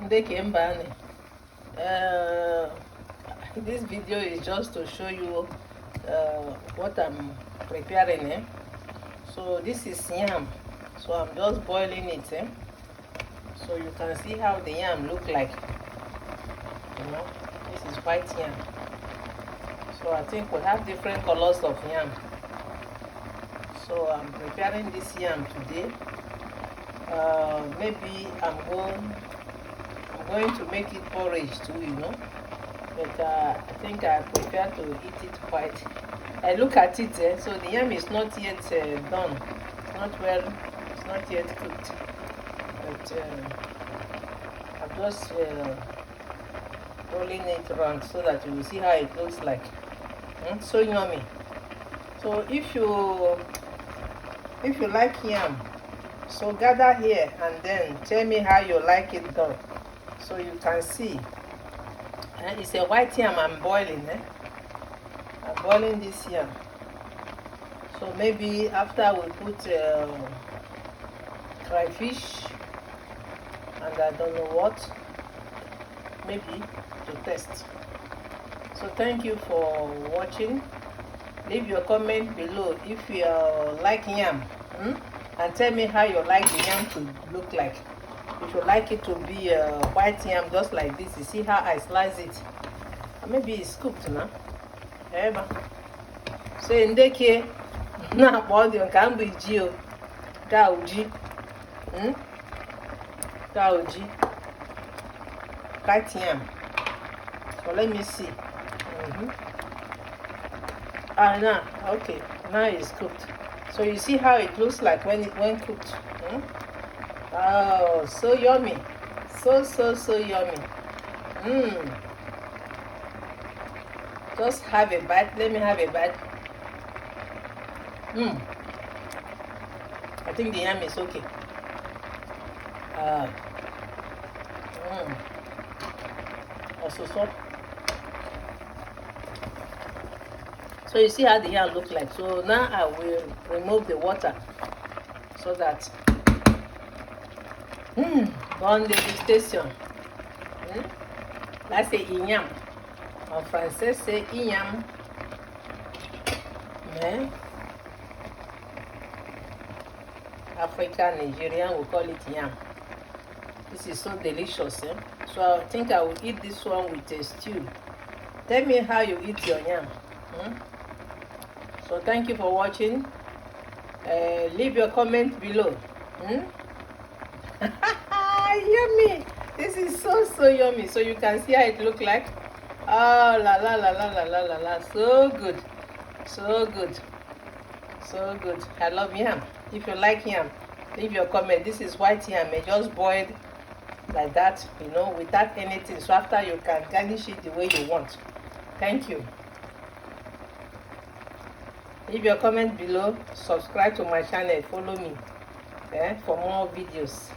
This video is just to show you what I'm preparing. So this is yam, so I'm just boiling it. So you can see how the yam look like. This is white yam. So I think we have different colors of yam. So I'm preparing this yam today. Maybe I'm going to make it porridge too, but I think I prefer to eat it white. I look at it, so the yam is not yet done. It's not yet cooked. But I'm just rolling it around so that you will see how it looks like. So yummy. So if you like yam, so gather here and then tell me how you like it done, so you can see. It's a white yam I'm boiling. I'm boiling this yam. So maybe after we put crayfish and I don't know what, maybe to test. So thank you for watching. Leave your comment below if you like yam, and tell me how you like the yam to look like. If you like it to be white yam just like this, you see how I slice it. Maybe it's cooked now. So in the case, now body can be geo. Gauji. Gauji. White yam. So let me see. Now, okay, now it's cooked. So you see how it looks like when cooked. Oh, so yummy. So yummy. Just have a bite. Let me have a bite. I think the yam is okay. Also soft. So you see how the yam look like. So now I will remove the water so that bon dégustation. Là c'est ignam. En français c'est ignam. Mais African Nigerian will call it yam. This is so delicious. So I think I will eat this one with a stew. Tell me how you eat your yam. So thank you for watching. Leave your comment below. Yummy! This is so yummy. So you can see how it look like. Oh la la la la la la la la. So good. So good. So good. I love yam. If you like yam, leave your comment. This is white yam. I just boiled like that, without anything. So after you can garnish it the way you want. Thank you. Leave your comment below. Subscribe to my channel. Follow me for more videos.